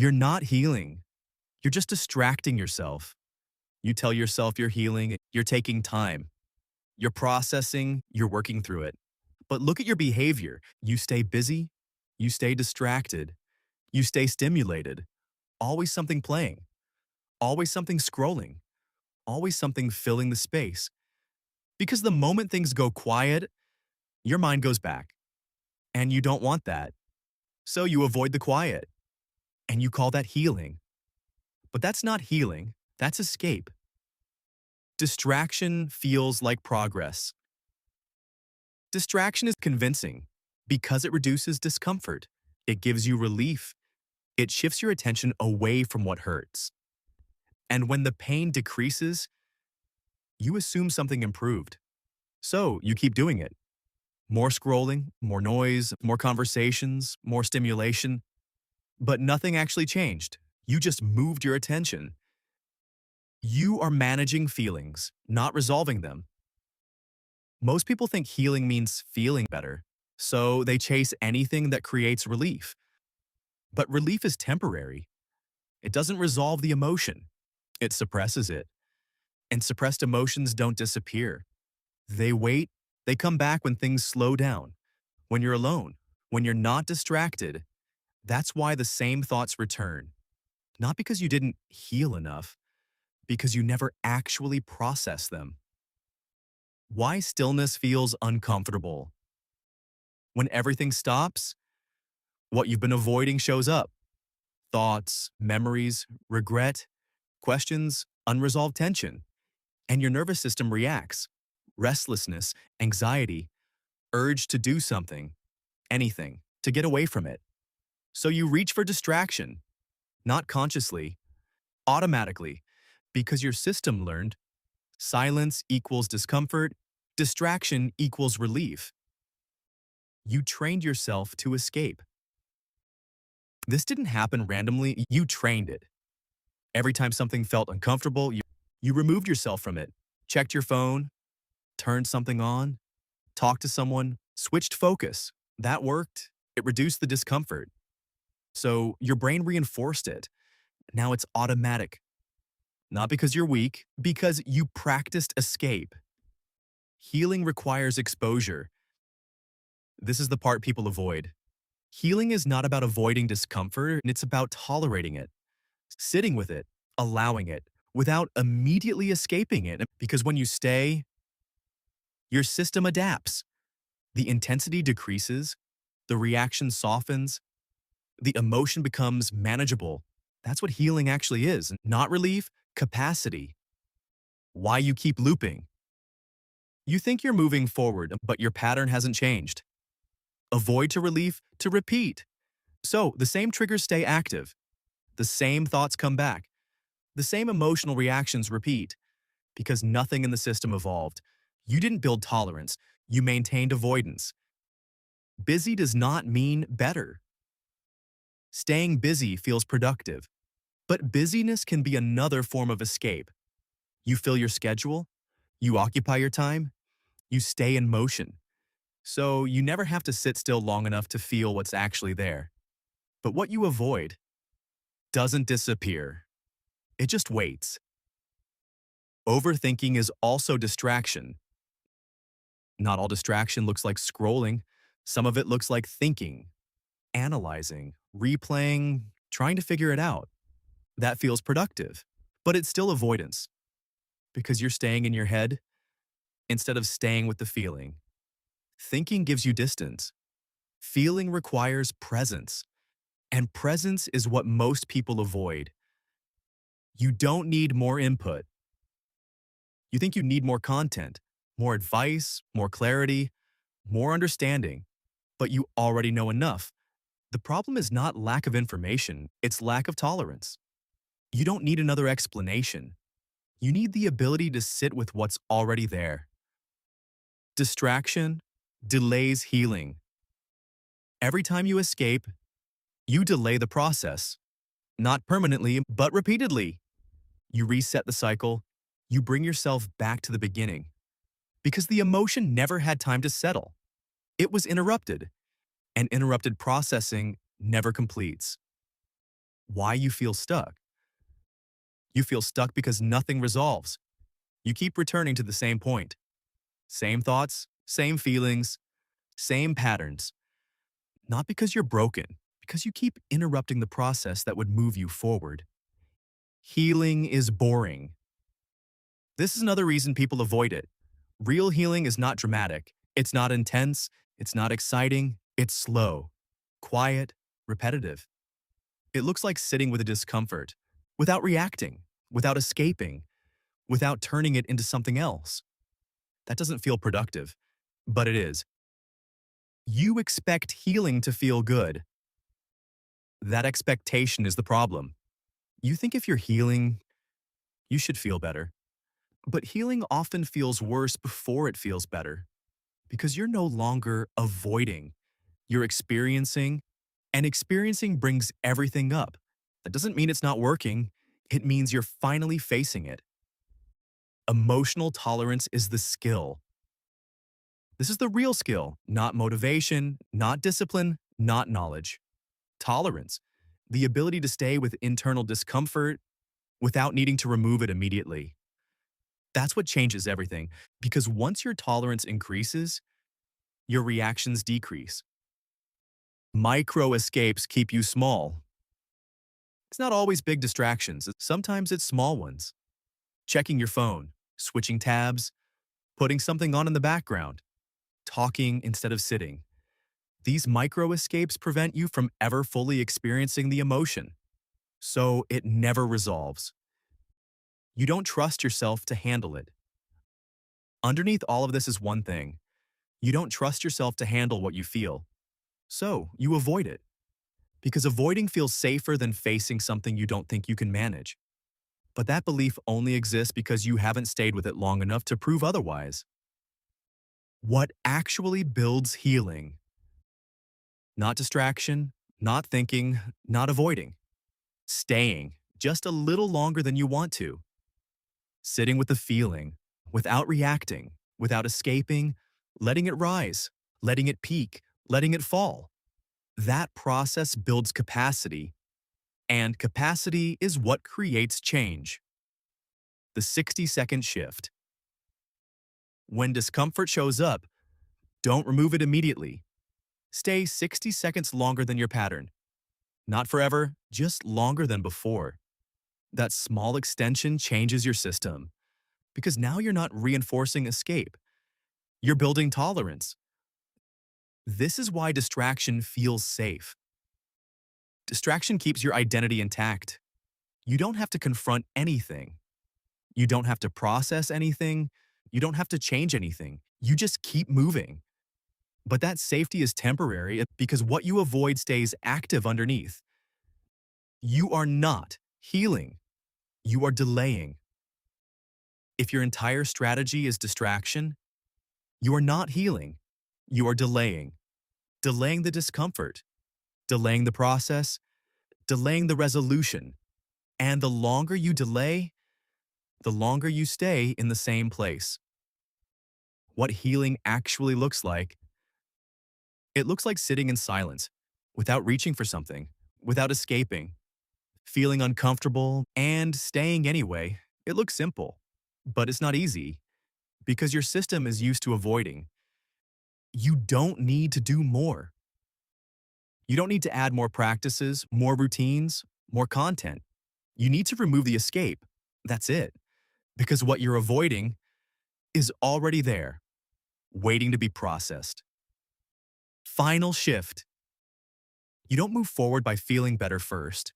You're not healing. You're just distracting yourself. You tell yourself you're healing, you're taking time. You're processing, you're working through it. But look at your behavior. You stay busy, you stay distracted, you stay stimulated. Always something playing, always something scrolling, always something filling the space. Because the moment things go quiet, your mind goes back. And you don't want that. So you avoid the quiet. And you call that healing. But that's not healing, that's escape. Distraction feels like progress. Distraction is convincing because it reduces discomfort. It gives you relief. It shifts your attention away from what hurts. And when the pain decreases, you assume something improved. So you keep doing it. More scrolling, more noise, more conversations, more stimulation. But nothing actually changed. You just moved your attention. You are managing feelings, not resolving them. Most people think healing means feeling better, so they chase anything that creates relief. But relief is temporary. It doesn't resolve the emotion. It suppresses it. And suppressed emotions don't disappear. They wait, they come back when things slow down, when you're alone, when you're not distracted. That's why the same thoughts return. Not because you didn't heal enough, because you never actually process them. Why stillness feels uncomfortable. When everything stops, what you've been avoiding shows up. Thoughts, memories, regret, questions, unresolved tension. And your nervous system reacts. Restlessness, anxiety, urge to do something, anything, to get away from it. So you reach for distraction, not consciously, automatically, because your system learned silence equals discomfort, distraction equals relief. You trained yourself to escape. This didn't happen randomly, you trained it. Every time something felt uncomfortable, you removed yourself from it, checked your phone, turned something on, talked to someone, switched focus. That worked. It reduced the discomfort. So your brain reinforced it. Now it's automatic. Not because you're weak, because you practiced escape. Healing requires exposure. This is the part people avoid. Healing is not about avoiding discomfort, it's about tolerating it, sitting with it, allowing it, without immediately escaping it. Because when you stay, your system adapts. The intensity decreases, the reaction softens, the emotion becomes manageable. That's what healing actually is, not relief, capacity. Why you keep looping. You think you're moving forward, but your pattern hasn't changed. Avoid to relief to repeat. So the same triggers stay active. The same thoughts come back. The same emotional reactions repeat. Because nothing in the system evolved. You didn't build tolerance. You maintained avoidance. Busy does not mean better. Staying busy feels productive. But busyness can be another form of escape. You fill your schedule. You occupy your time. You stay in motion. So you never have to sit still long enough to feel what's actually there. But what you avoid doesn't disappear. It just waits. Overthinking is also distraction. Not all distraction looks like scrolling. Some of it looks like thinking, analyzing, replaying, trying to figure it out. That feels productive, but it's still avoidance. Because you're staying in your head instead of staying with the feeling. Thinking gives you distance. Feeling requires presence. And presence is what most people avoid. You don't need more input. You think you need more content, more advice, more clarity, more understanding, but you already know enough. The problem is not lack of information, it's lack of tolerance. You don't need another explanation. You need the ability to sit with what's already there. Distraction delays healing. Every time you escape, you delay the process. Not permanently, but repeatedly. You reset the cycle. You bring yourself back to the beginning. Because the emotion never had time to settle. It was interrupted. And interrupted processing never completes. why you feel stuck. You feel stuck because nothing resolves. You keep returning to the same point. Same thoughts, same feelings, same patterns. Not because you're broken, because you keep interrupting the process that would move you forward. Healing is boring. This is another reason people avoid it. Real healing is not dramatic. It's not intense. It's not exciting. It's slow, quiet, repetitive. It looks like sitting with a discomfort, without reacting, without escaping, without turning it into something else. That doesn't feel productive, but it is. You expect healing to feel good. That expectation is the problem. You think if you're healing, you should feel better. But healing often feels worse before it feels better because you're no longer avoiding. You're experiencing, and experiencing brings everything up. That doesn't mean it's not working. It means you're finally facing it. Emotional tolerance is the skill. This is the real skill, not motivation, not discipline, not knowledge. Tolerance, the ability to stay with internal discomfort without needing to remove it immediately. That's what changes everything, because once your tolerance increases, your reactions decrease. Micro escapes keep you small. It's not always big distractions, sometimes it's small ones. Checking your phone, switching tabs, putting something on in the background, talking instead of sitting. These micro escapes prevent you from ever fully experiencing the emotion, so it never resolves. You don't trust yourself to handle it. Underneath all of this is one thing. You don't trust yourself to handle what you feel, so you avoid it. Because avoiding feels safer than facing something you don't think you can manage. But that belief only exists because you haven't stayed with it long enough to prove otherwise. What actually builds healing? Not distraction, not thinking, not avoiding. Staying just a little longer than you want to. Sitting with the feeling, without reacting, without escaping, letting it rise, letting it peak, letting it fall. That process builds capacity, and capacity is what creates change. The 60-second shift. When discomfort shows up, don't remove it immediately. Stay 60 seconds longer than your pattern. Not forever, just longer than before. That small extension changes your system because now you're not reinforcing escape. You're building tolerance. This is why distraction feels safe. Distraction keeps your identity intact. You don't have to confront anything. You don't have to process anything. You don't have to change anything. You just keep moving. But that safety is temporary because what you avoid stays active underneath. You are not healing. You are delaying. If your entire strategy is distraction, you are not healing. You are delaying. Delaying the discomfort, delaying the process, delaying the resolution. And the longer you delay, the longer you stay in the same place. What healing actually looks like? It looks like sitting in silence, without reaching for something, without escaping, feeling uncomfortable, and staying anyway. It looks simple, but it's not easy because your system is used to avoiding. You don't need to do more. You don't need to add more practices, more routines, more content. You need to remove the escape. That's it. Because what you're avoiding is already there, waiting to be processed. Final shift. You don't move forward by feeling better first.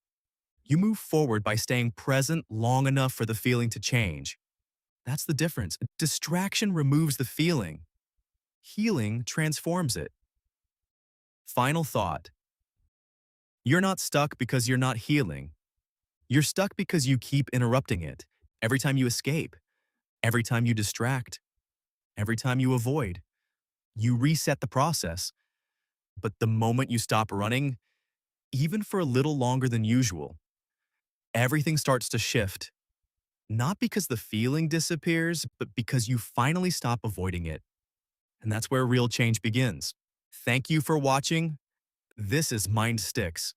You move forward by staying present long enough for the feeling to change. That's the difference. Distraction removes the feeling. Healing transforms it. Final thought. You're not stuck because you're not healing. You're stuck because you keep interrupting it. Every time you escape, every time you distract, every time you avoid, you reset the process. But the moment you stop running, even for a little longer than usual, everything starts to shift. Not because the feeling disappears, but because you finally stop avoiding it. And that's where real change begins. Thank you for watching. This is MindStickz.